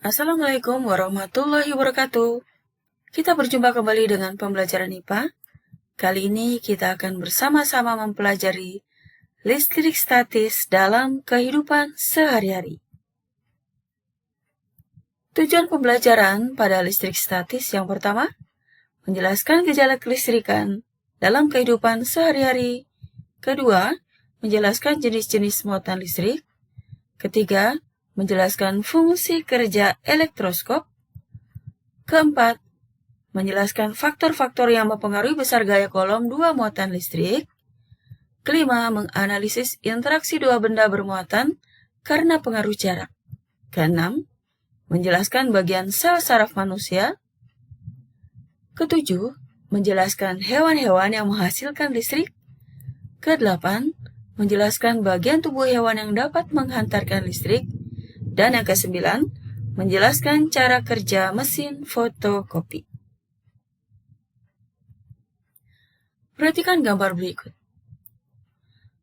Assalamualaikum warahmatullahi wabarakatuh. Kita berjumpa kembali dengan pembelajaran IPA. Kali ini kita akan bersama-sama mempelajari listrik statis dalam kehidupan sehari-hari. Tujuan pembelajaran pada listrik statis yang pertama, menjelaskan gejala kelistrikan dalam kehidupan sehari-hari. Kedua, menjelaskan jenis-jenis muatan listrik. Ketiga, menjelaskan fungsi kerja elektroskop. Keempat, menjelaskan faktor-faktor yang mempengaruhi besar gaya kolom dua muatan listrik. Kelima, menganalisis interaksi dua benda bermuatan karena pengaruh jarak. Keenam, menjelaskan bagian sel saraf manusia. Ketujuh, menjelaskan hewan-hewan yang menghasilkan listrik. Kedelapan, menjelaskan bagian tubuh hewan yang dapat menghantarkan listrik. Dan yang kesembilan, menjelaskan cara kerja mesin fotokopi. Perhatikan gambar berikut.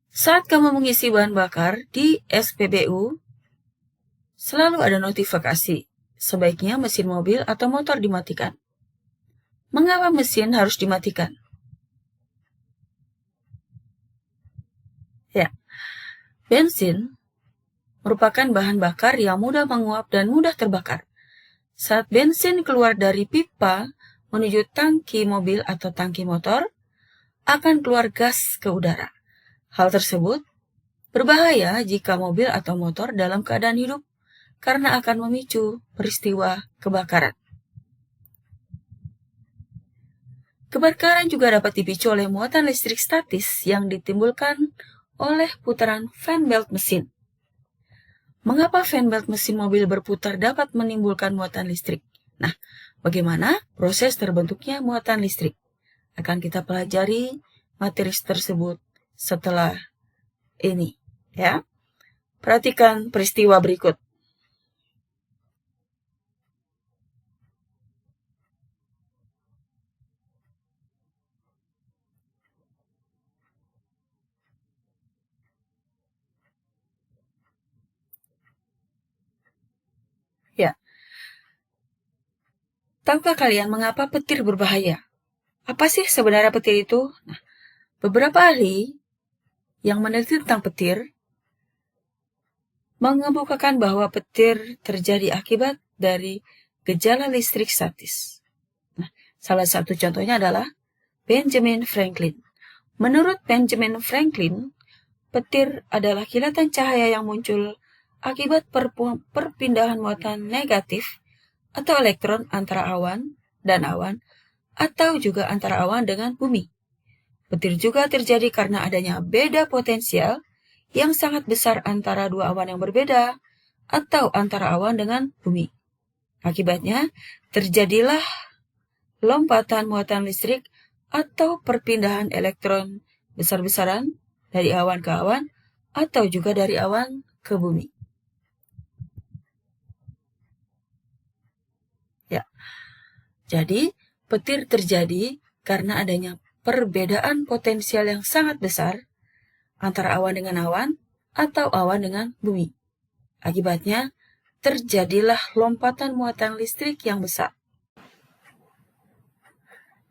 Saat kamu mengisi bahan bakar di SPBU, selalu ada notifikasi. Sebaiknya mesin mobil atau motor dimatikan. Mengapa mesin harus dimatikan? Ya, bensin merupakan bahan bakar yang mudah menguap dan mudah terbakar. Saat bensin keluar dari pipa menuju tangki mobil atau tangki motor, akan keluar gas ke udara. Hal tersebut berbahaya jika mobil atau motor dalam keadaan hidup karena akan memicu peristiwa kebakaran. Kebakaran juga dapat dipicu oleh muatan listrik statis yang ditimbulkan oleh putaran fan belt mesin. Mengapa fan belt mesin mobil berputar dapat menimbulkan muatan listrik? Nah, bagaimana proses terbentuknya muatan listrik? Akan kita pelajari materi tersebut setelah ini, ya. Perhatikan peristiwa berikut. Ya. Tahukah kalian mengapa petir berbahaya? Apa sih sebenarnya petir itu? Nah, beberapa ahli yang meneliti tentang petir mengemukakan bahwa petir terjadi akibat dari gejala listrik statis. Nah, salah satu contohnya adalah Benjamin Franklin. Menurut Benjamin Franklin, petir adalah kilatan cahaya yang muncul akibat perpindahan muatan negatif atau elektron antara awan dan awan, atau juga antara awan dengan bumi. Petir juga terjadi karena adanya beda potensial yang sangat besar antara dua awan yang berbeda, atau antara awan dengan bumi. Akibatnya, terjadilah lompatan muatan listrik atau perpindahan elektron besar-besaran dari awan ke awan, atau juga dari awan ke bumi. Ya, jadi petir terjadi karena adanya perbedaan potensial yang sangat besar antara awan dengan awan atau awan dengan bumi. Akibatnya, terjadilah lompatan muatan listrik yang besar.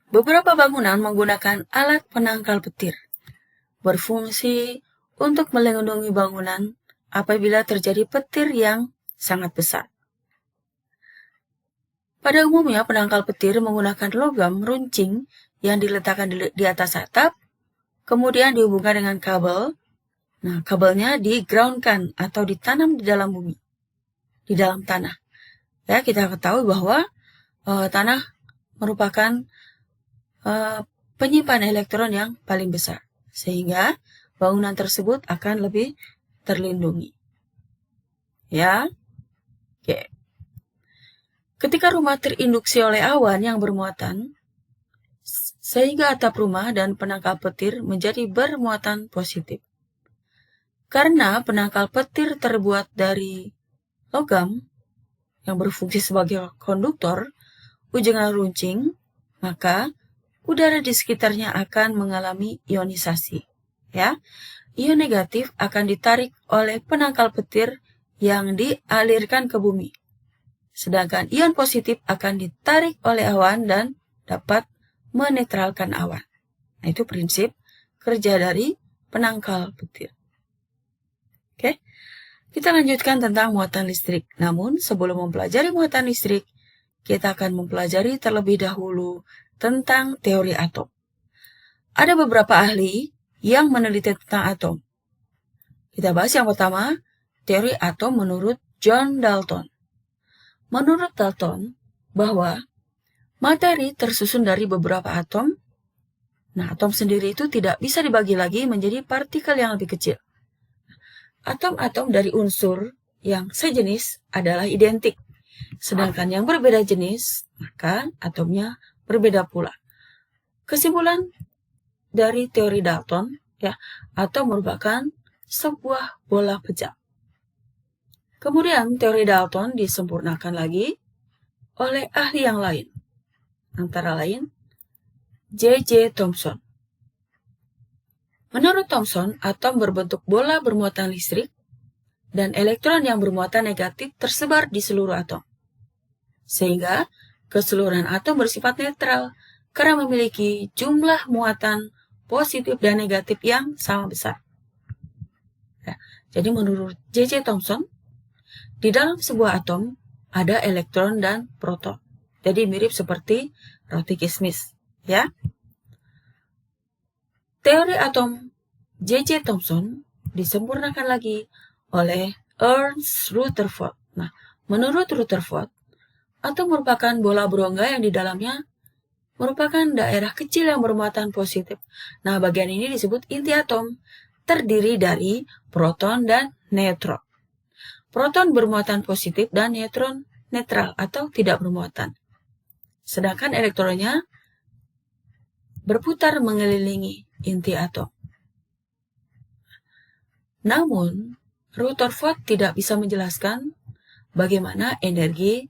Beberapa bangunan menggunakan alat penangkal petir, berfungsi untuk melindungi bangunan apabila terjadi petir yang sangat besar. Pada umumnya, penangkal petir menggunakan logam runcing yang diletakkan di atas atap, kemudian dihubungkan dengan kabel. Nah, kabelnya di-groundkan atau ditanam di dalam bumi, di dalam tanah. Ya, kita ketahui bahwa tanah merupakan penyimpan elektron yang paling besar, sehingga bangunan tersebut akan lebih terlindungi. Ya, oke. Ketika rumah terinduksi oleh awan yang bermuatan, sehingga atap rumah dan penangkal petir menjadi bermuatan positif. Karena penangkal petir terbuat dari logam yang berfungsi sebagai konduktor ujungnya runcing, maka udara di sekitarnya akan mengalami ionisasi. Ya, ion negatif akan ditarik oleh penangkal petir yang dialirkan ke bumi, sedangkan ion positif akan ditarik oleh awan dan dapat menetralkan awan. Nah, itu prinsip kerja dari penangkal petir. Oke, kita lanjutkan tentang muatan listrik. Namun, sebelum mempelajari muatan listrik, kita akan mempelajari terlebih dahulu tentang teori atom. Ada beberapa ahli yang meneliti tentang atom. Kita bahas yang pertama, teori atom menurut John Dalton. Menurut Dalton, bahwa materi tersusun dari beberapa atom. Nah, atom sendiri itu tidak bisa dibagi lagi menjadi partikel yang lebih kecil. Atom-atom dari unsur yang sejenis adalah identik. Sedangkan yang berbeda jenis, maka atomnya berbeda pula. Kesimpulan dari teori Dalton, atom merupakan sebuah bola pejam. Kemudian teori Dalton disempurnakan lagi oleh ahli yang lain, antara lain J.J. Thomson. Menurut Thomson, atom berbentuk bola bermuatan listrik dan elektron yang bermuatan negatif tersebar di seluruh atom. Sehingga keseluruhan atom bersifat netral karena memiliki jumlah muatan positif dan negatif yang sama besar. Jadi menurut J.J. Thomson, di dalam sebuah atom ada elektron dan proton. Jadi mirip seperti roti kismis, ya. Teori atom J.J. Thomson disempurnakan lagi oleh Ernst Rutherford. Nah, menurut Rutherford, atom merupakan bola berongga yang di dalamnya merupakan daerah kecil yang bermuatan positif. Nah, bagian ini disebut inti atom, terdiri dari proton dan neutron. Proton bermuatan positif dan neutron netral atau tidak bermuatan. Sedangkan elektronnya berputar mengelilingi inti atom. Namun, Rutherford tidak bisa menjelaskan bagaimana energi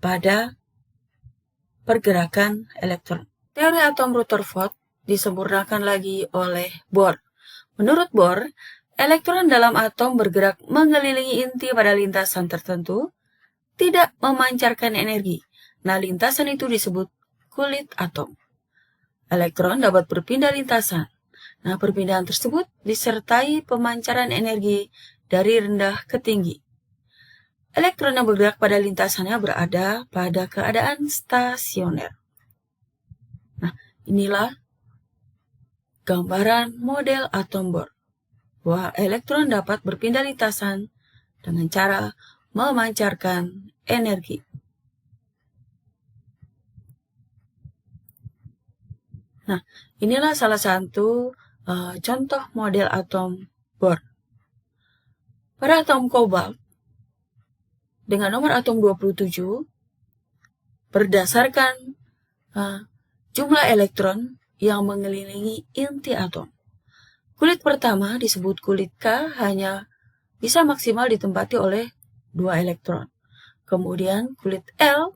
pada pergerakan elektron. Teori atom Rutherford disempurnakan lagi oleh Bohr. Menurut Bohr, elektron dalam atom bergerak mengelilingi inti pada lintasan tertentu, tidak memancarkan energi. Nah, lintasan itu disebut kulit atom. Elektron dapat berpindah lintasan. Nah, perpindahan tersebut disertai pemancaran energi dari rendah ke tinggi. Elektron yang bergerak pada lintasannya berada pada keadaan stasioner. Nah, inilah gambaran model atom Bohr, bahwa elektron dapat berpindah lintasan dengan cara memancarkan energi. Nah, inilah salah satu contoh model atom Bohr. Pada atom kobalt, dengan nomor atom 27, berdasarkan jumlah elektron yang mengelilingi inti atom. Kulit pertama disebut kulit K hanya bisa maksimal ditempati oleh 2 elektron. Kemudian kulit L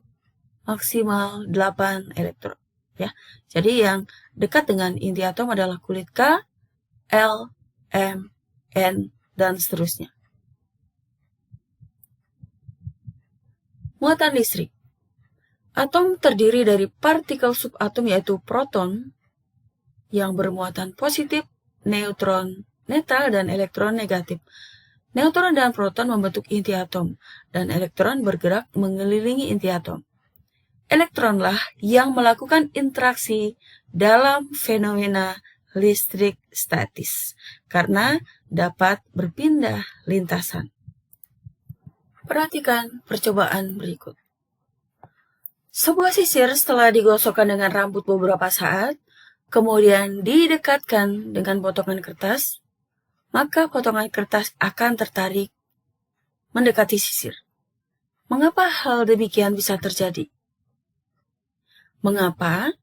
maksimal 8 elektron. Ya. Jadi yang dekat dengan inti atom adalah kulit K, L, M, N, dan seterusnya. Muatan listrik. Atom terdiri dari partikel subatom yaitu proton yang bermuatan positif, neutron netral, dan elektron negatif. Neutron dan proton membentuk inti atom, dan elektron bergerak mengelilingi inti atom. Elektronlah yang melakukan interaksi dalam fenomena listrik statis, karena dapat berpindah lintasan. Perhatikan percobaan berikut. Sebuah sisir setelah digosokkan dengan rambut beberapa saat, kemudian didekatkan dengan potongan kertas, maka potongan kertas akan tertarik mendekati sisir. Mengapa hal demikian bisa terjadi? Mengapa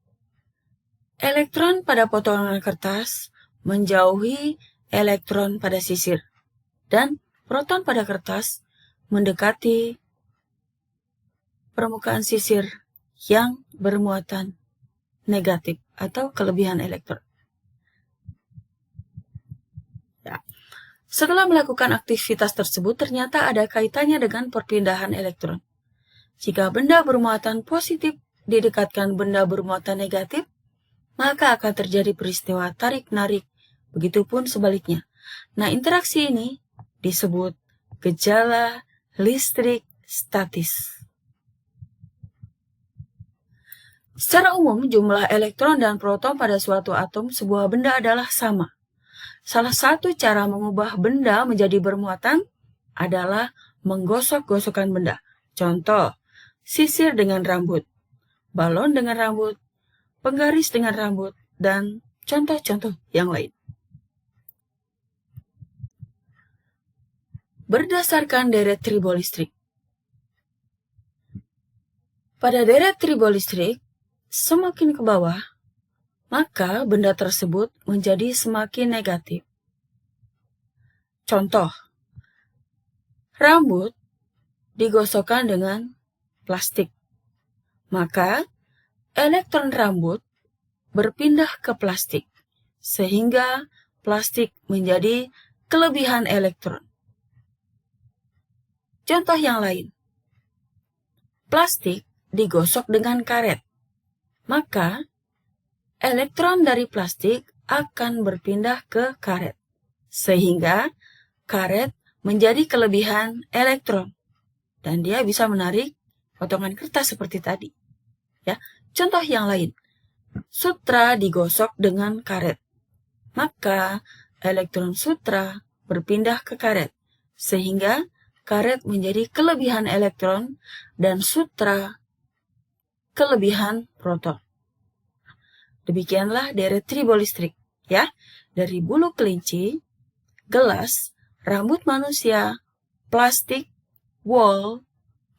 elektron pada potongan kertas menjauhi elektron pada sisir, dan proton pada kertas mendekati permukaan sisir yang bermuatan negatif atau kelebihan elektron. Ya. Setelah melakukan aktivitas tersebut, ternyata ada kaitannya dengan perpindahan elektron. Jika benda bermuatan positif didekatkan benda bermuatan negatif, maka akan terjadi peristiwa tarik-narik, begitupun sebaliknya. Nah, interaksi ini disebut gejala listrik statis. Secara umum, jumlah elektron dan proton pada suatu atom sebuah benda adalah sama. Salah satu cara mengubah benda menjadi bermuatan adalah menggosok-gosokkan benda. Contoh, sisir dengan rambut, balon dengan rambut, penggaris dengan rambut, dan contoh-contoh yang lain. Berdasarkan deret tribolistrik. Pada deret tribolistrik, semakin ke bawah, maka benda tersebut menjadi semakin negatif. Contoh, rambut digosokkan dengan plastik, maka elektron rambut berpindah ke plastik, sehingga plastik menjadi kelebihan elektron. Contoh yang lain, plastik digosok dengan karet, maka elektron dari plastik akan berpindah ke karet, sehingga karet menjadi kelebihan elektron, dan dia bisa menarik potongan kertas seperti tadi. Ya, contoh yang lain, sutra digosok dengan karet, maka elektron sutra berpindah ke karet, sehingga karet menjadi kelebihan elektron dan sutra kelebihan proton. Demikianlah deret tribolistrik, ya, dari bulu kelinci, gelas, rambut manusia, plastik, wol,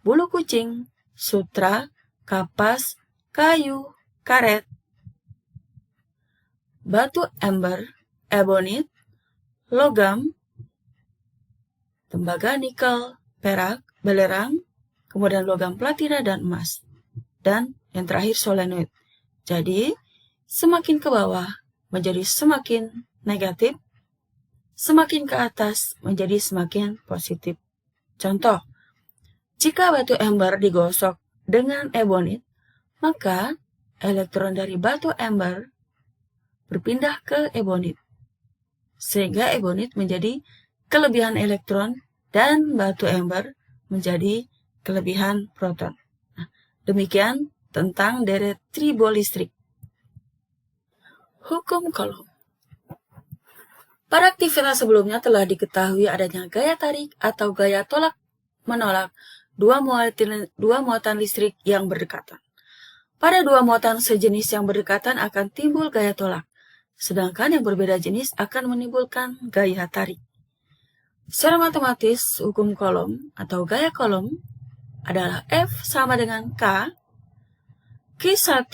bulu kucing, sutra, kapas, kayu, karet, batu ember, ebonit, logam, tembaga nikel, perak, belerang, kemudian logam platina dan emas, dan yang terakhir solenoid. Jadi, semakin ke bawah menjadi semakin negatif, semakin ke atas menjadi semakin positif. Contoh, jika batu ember digosok dengan ebonit, maka elektron dari batu ember berpindah ke ebonit, sehingga ebonit menjadi kelebihan elektron dan batu ember menjadi kelebihan proton. Nah, demikian tentang deret tribolistrik. Hukum Coulomb. Pada aktivitas sebelumnya telah diketahui adanya gaya tarik atau gaya tolak menolak dua muatan listrik yang berdekatan. Pada dua muatan sejenis yang berdekatan akan timbul gaya tolak, sedangkan yang berbeda jenis akan menimbulkan gaya tarik. Secara matematis, hukum Coulomb atau gaya Coulomb adalah F sama dengan K, Q1,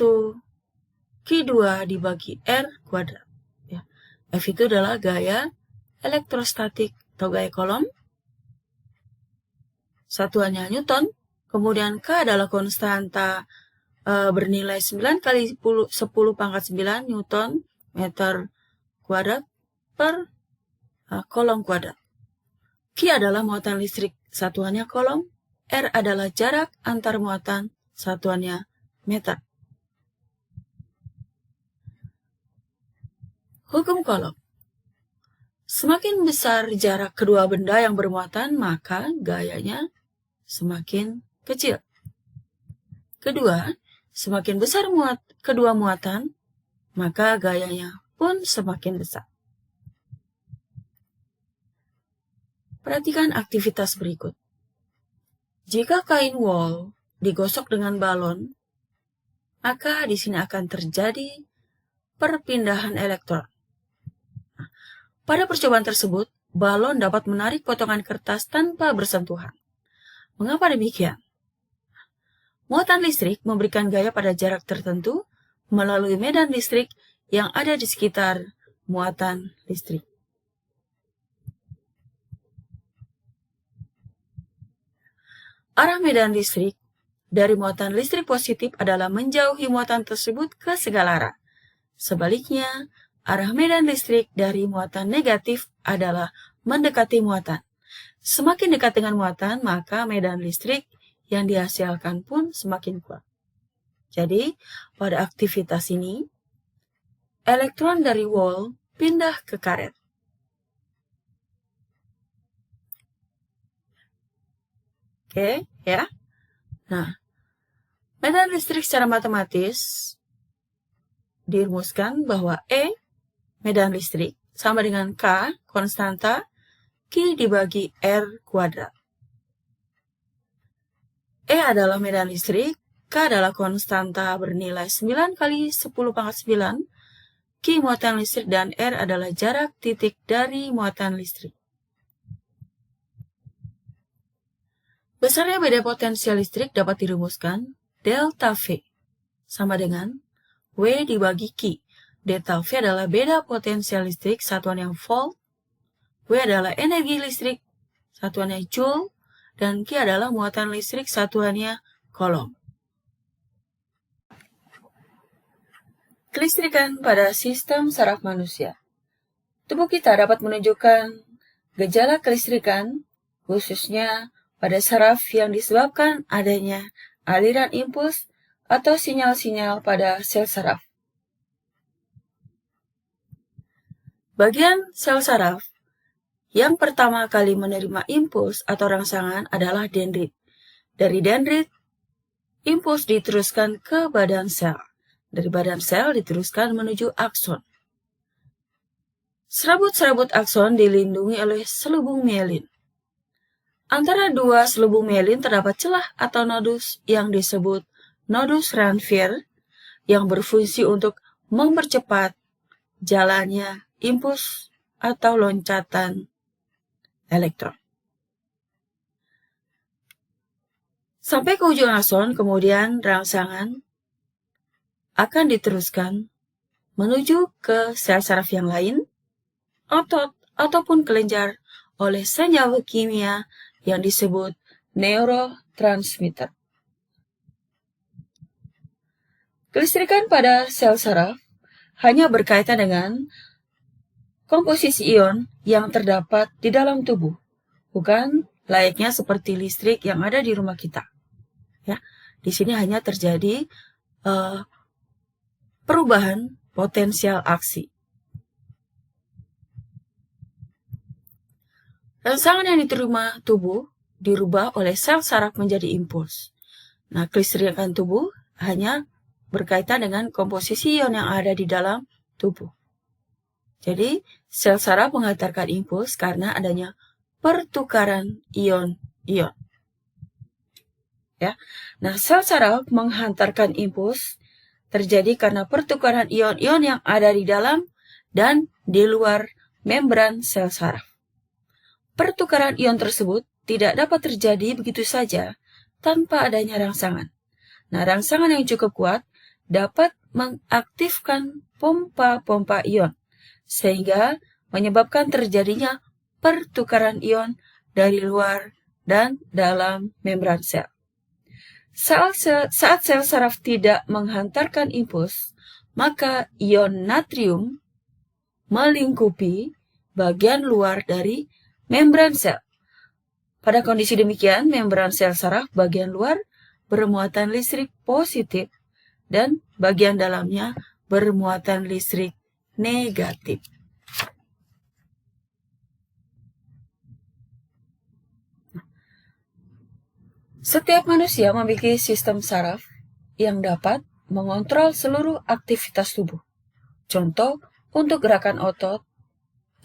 Q2 dibagi R kuadrat. Ya. F itu adalah gaya elektrostatik atau gaya Coulomb. Satuannya Newton. Kemudian K adalah konstanta bernilai 9 kali 10 pangkat 9 Newton meter kuadrat per Coulomb kuadrat. Q adalah muatan listrik, satuannya Coulomb. R adalah jarak antar muatan, satuannya meter. Hukum Coulomb. Semakin besar jarak kedua benda yang bermuatan, maka gayanya semakin kecil. Kedua, semakin besar kedua muatan, maka gayanya pun semakin besar. Perhatikan aktivitas berikut. Jika kain wol digosok dengan balon, maka di sini akan terjadi perpindahan elektron. Pada percobaan tersebut, balon dapat menarik potongan kertas tanpa bersentuhan. Mengapa demikian? Muatan listrik memberikan gaya pada jarak tertentu melalui medan listrik yang ada di sekitar muatan listrik. Arah medan listrik dari muatan listrik positif adalah menjauhi muatan tersebut ke segala arah. Sebaliknya, arah medan listrik dari muatan negatif adalah mendekati muatan. Semakin dekat dengan muatan, maka medan listrik yang dihasilkan pun semakin kuat. Jadi, pada aktivitas ini, elektron dari wall pindah ke karet. Oke, ya. Nah, medan listrik secara matematis dirumuskan bahwa E, medan listrik, sama dengan K, konstanta, Q dibagi R kuadrat. E adalah medan listrik, K adalah konstanta bernilai 9 kali 10 pangkat 9, Q muatan listrik, dan R adalah jarak titik dari muatan listrik. Besarnya beda potensial listrik dapat dirumuskan delta V sama dengan W dibagi Q. Delta V adalah beda potensial listrik, satuan yang volt, W adalah energi listrik, satuannya joule, dan Q adalah muatan listrik, satuannya coulomb. Kelistrikan pada sistem saraf manusia. Tubuh kita dapat menunjukkan gejala kelistrikan, khususnya pada saraf yang disebabkan adanya aliran impuls atau sinyal-sinyal pada sel saraf. Bagian sel saraf yang pertama kali menerima impuls atau rangsangan adalah dendrit. Dari dendrit, impuls diteruskan ke badan sel. Dari badan sel diteruskan menuju akson. Serabut-serabut akson dilindungi oleh selubung mielin. Antara dua selubung mielin terdapat celah atau nodus yang disebut nodus Ranvier yang berfungsi untuk mempercepat jalannya impuls atau loncatan elektron. Sampai ke ujung akson, kemudian rangsangan akan diteruskan menuju ke sel saraf yang lain, otot, ataupun kelenjar oleh senyawa kimia yang disebut neurotransmitter. Kelistrikan pada sel saraf hanya berkaitan dengan komposisi ion yang terdapat di dalam tubuh, bukan layaknya seperti listrik yang ada di rumah kita. Ya, di sini hanya terjadi perubahan potensial aksi. Rangsangan yang diterima tubuh dirubah oleh sel saraf menjadi impuls. Nah, kelistrikan tubuh hanya berkaitan dengan komposisi ion yang ada di dalam tubuh. Jadi, sel saraf menghantarkan impuls karena adanya pertukaran ion-ion. Ya. Nah, sel saraf menghantarkan impuls terjadi karena pertukaran ion-ion yang ada di dalam dan di luar membran sel saraf. Pertukaran ion tersebut tidak dapat terjadi begitu saja tanpa adanya rangsangan. Nah, rangsangan yang cukup kuat dapat mengaktifkan pompa-pompa ion, sehingga menyebabkan terjadinya pertukaran ion dari luar dan dalam membran sel. Saat sel saraf tidak menghantarkan impuls, maka ion natrium melingkupi bagian luar dari membran sel. Pada kondisi demikian, membran sel saraf bagian luar bermuatan listrik positif dan bagian dalamnya bermuatan listrik negatif. Setiap manusia memiliki sistem saraf yang dapat mengontrol seluruh aktivitas tubuh. Contoh untuk gerakan otot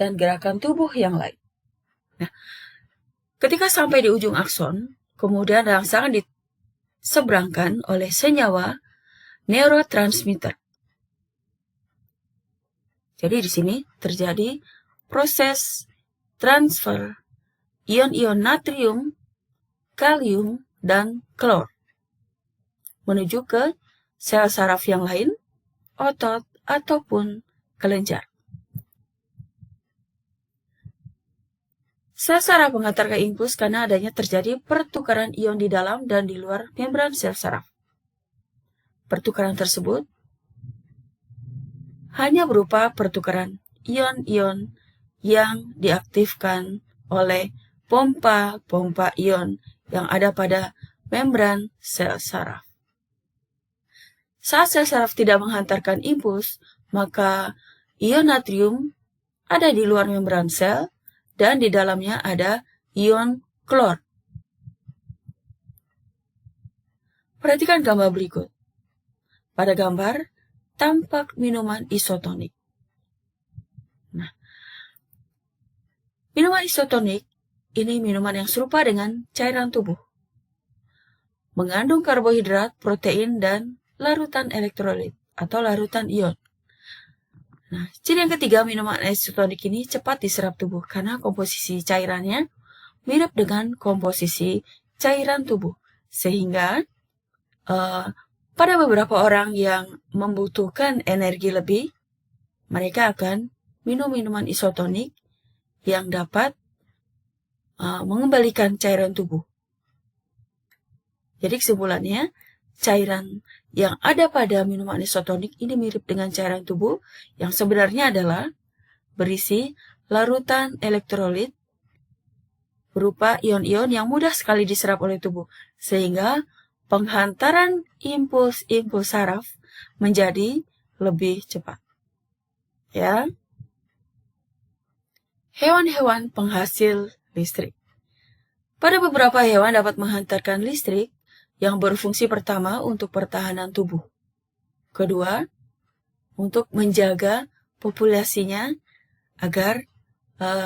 dan gerakan tubuh yang lain. Nah, ketika sampai di ujung akson, kemudian rangsangan diseberangkan oleh senyawa neurotransmitter. Jadi di sini terjadi proses transfer ion-ion natrium, kalium, dan klor menuju ke sel saraf yang lain, otot, ataupun kelenjar. Sel saraf menghantarkan impuls karena adanya terjadi pertukaran ion di dalam dan di luar membran sel saraf. Pertukaran tersebut hanya berupa pertukaran ion-ion yang diaktifkan oleh pompa-pompa ion yang ada pada membran sel saraf. Saat sel saraf tidak menghantarkan impuls, maka ion natrium ada di luar membran sel dan di dalamnya ada ion klor. Perhatikan gambar berikut. Pada gambar, tampak minuman isotonik. Nah, minuman isotonik ini minuman yang serupa dengan cairan tubuh. Mengandung karbohidrat, protein, dan larutan elektrolit atau larutan ion. Nah, ciri yang ketiga, minuman isotonik ini cepat diserap tubuh karena komposisi cairannya mirip dengan komposisi cairan tubuh. Sehingga pada beberapa orang yang membutuhkan energi lebih, mereka akan minum minuman isotonik yang dapat mengembalikan cairan tubuh. Jadi kesimpulannya, cairan yang ada pada minuman isotonik ini mirip dengan cairan tubuh yang sebenarnya adalah berisi larutan elektrolit berupa ion-ion yang mudah sekali diserap oleh tubuh, sehingga penghantaran impuls-impuls saraf menjadi lebih cepat. Ya. Hewan-hewan penghasil listrik. Pada beberapa hewan dapat menghantarkan listrik yang berfungsi pertama untuk pertahanan tubuh. Kedua, untuk menjaga populasinya agar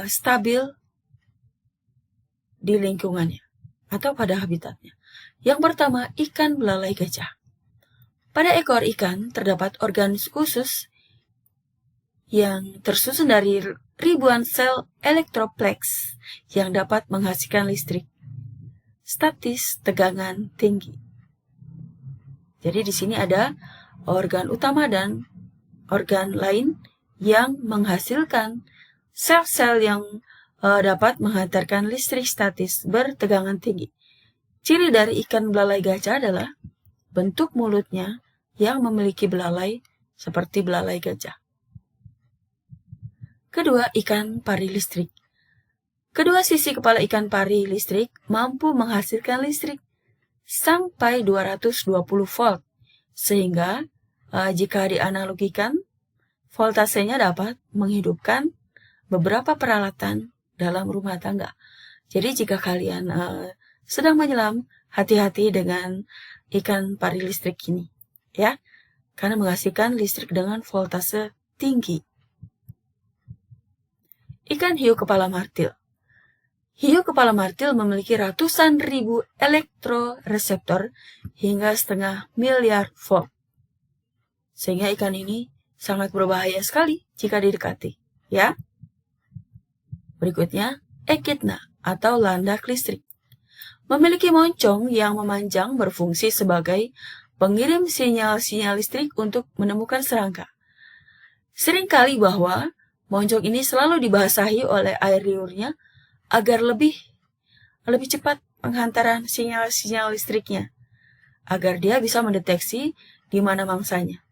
stabil di lingkungannya atau pada habitatnya. Yang pertama, ikan belalai gajah. Pada ekor ikan terdapat organ khusus yang tersusun dari ribuan sel elektroplex yang dapat menghasilkan listrik statis tegangan tinggi. Jadi di sini ada organ utama dan organ lain yang menghasilkan sel-sel yang dapat menghantarkan listrik statis bertegangan tinggi. Ciri dari ikan belalai gajah adalah bentuk mulutnya yang memiliki belalai seperti belalai gajah. Kedua, ikan pari listrik. Kedua sisi kepala ikan pari listrik mampu menghasilkan listrik sampai 220 volt, sehingga jika dianalogikan, voltasenya dapat menghidupkan beberapa peralatan dalam rumah tangga. Jadi jika kalian sedang menyelam, hati-hati dengan ikan pari listrik ini, ya, karena menghasilkan listrik dengan voltase tinggi. Ikan hiu kepala martil. Hiu kepala martil memiliki ratusan ribu elektroreseptor hingga 0,5 miliar volt. Sehingga ikan ini sangat berbahaya sekali jika didekati, ya. Berikutnya, ekidna atau landak listrik. Memiliki moncong yang memanjang berfungsi sebagai pengirim sinyal-sinyal listrik untuk menemukan serangga. Seringkali bahwa moncong ini selalu dibasahi oleh air liurnya agar lebih cepat penghantaran sinyal-sinyal listriknya, agar dia bisa mendeteksi di mana mangsanya.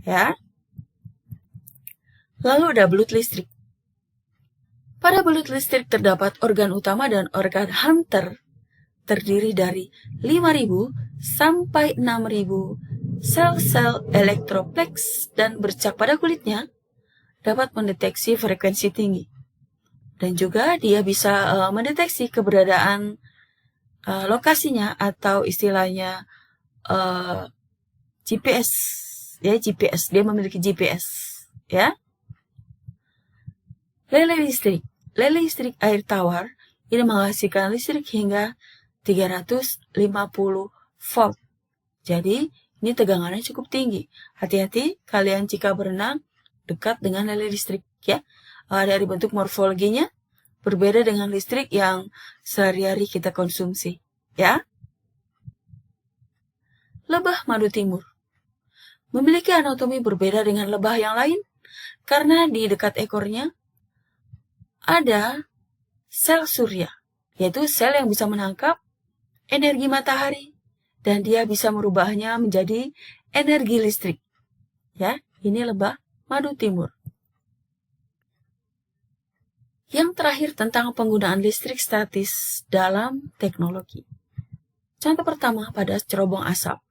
Ya. Lalu ada belut listrik. Pada belut listrik terdapat organ utama dan organ hunter terdiri dari 5.000 sampai 6.000 sel-sel elektroplex dan bercak pada kulitnya dapat mendeteksi frekuensi tinggi. Dan juga dia bisa mendeteksi keberadaan lokasinya atau istilahnya GPS. Ya, GPS. Dia memiliki GPS. Ya. Lele listrik. Lele listrik air tawar ini menghasilkan listrik hingga 350 volt. Jadi, ini tegangannya cukup tinggi. Hati-hati kalian jika berenang dekat dengan lele listrik, ya. Dari bentuk morfologinya berbeda dengan listrik yang sehari-hari kita konsumsi, ya. Lebah madu timur memiliki anatomi berbeda dengan lebah yang lain karena di dekat ekornya ada sel surya, yaitu sel yang bisa menangkap energi matahari dan dia bisa merubahnya menjadi energi listrik. Ya, ini lebah madu timur. Yang terakhir tentang penggunaan listrik statis dalam teknologi. Contoh pertama pada cerobong asap.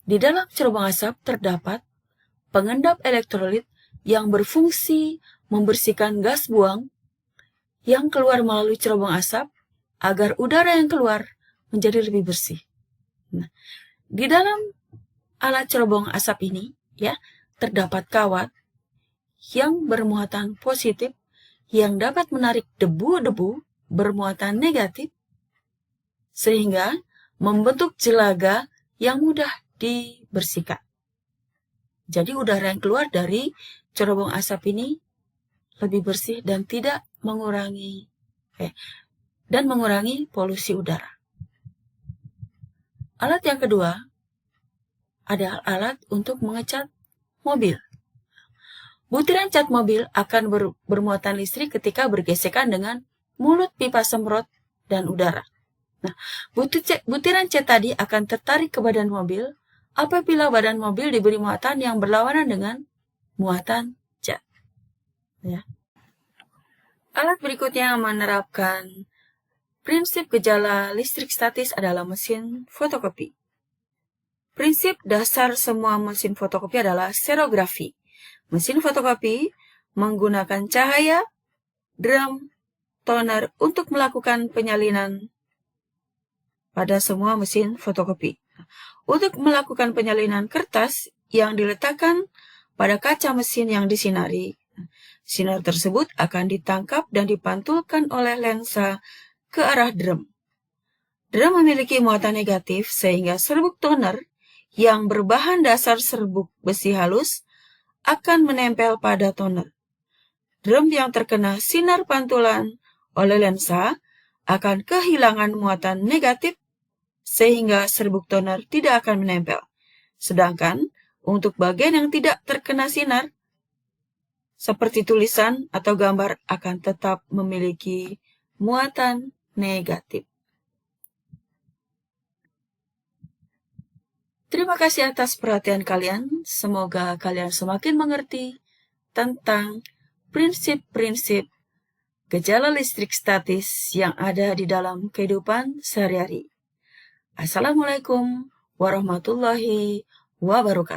Di dalam cerobong asap terdapat pengendap elektrolit yang berfungsi membersihkan gas buang yang keluar melalui cerobong asap agar udara yang keluar menjadi lebih bersih. Nah, di dalam alat cerobong asap ini, terdapat kawat yang bermuatan positif yang dapat menarik debu-debu bermuatan negatif sehingga membentuk jelaga yang mudah dibersihkan. Jadi udara yang keluar dari cerobong asap ini lebih bersih dan tidak mengurangi polusi udara. Alat yang kedua adalah alat untuk mengecat mobil. Butiran cat mobil akan bermuatan listrik ketika bergesekan dengan mulut pipa semprot dan udara. Nah, butiran cat tadi akan tertarik ke badan mobil apabila badan mobil diberi muatan yang berlawanan dengan muatan cat. Alat berikutnya menerapkan prinsip gejala listrik statis adalah mesin fotokopi. Prinsip dasar semua mesin fotokopi adalah serografi. Mesin fotokopi menggunakan cahaya, drum, toner untuk melakukan penyalinan pada semua mesin fotokopi. Untuk melakukan penyalinan kertas yang diletakkan pada kaca mesin yang disinari, sinar tersebut akan ditangkap dan dipantulkan oleh lensa ke arah drum. Drum memiliki muatan negatif sehingga serbuk toner yang berbahan dasar serbuk besi halus akan menempel pada toner. Drum yang terkena sinar pantulan oleh lensa akan kehilangan muatan negatif sehingga serbuk toner tidak akan menempel. Sedangkan untuk bagian yang tidak terkena sinar, seperti tulisan atau gambar akan tetap memiliki muatan negatif. Terima kasih atas perhatian kalian. Semoga kalian semakin mengerti tentang prinsip-prinsip gejala listrik statis yang ada di dalam kehidupan sehari-hari. Assalamualaikum warahmatullahi wabarakatuh.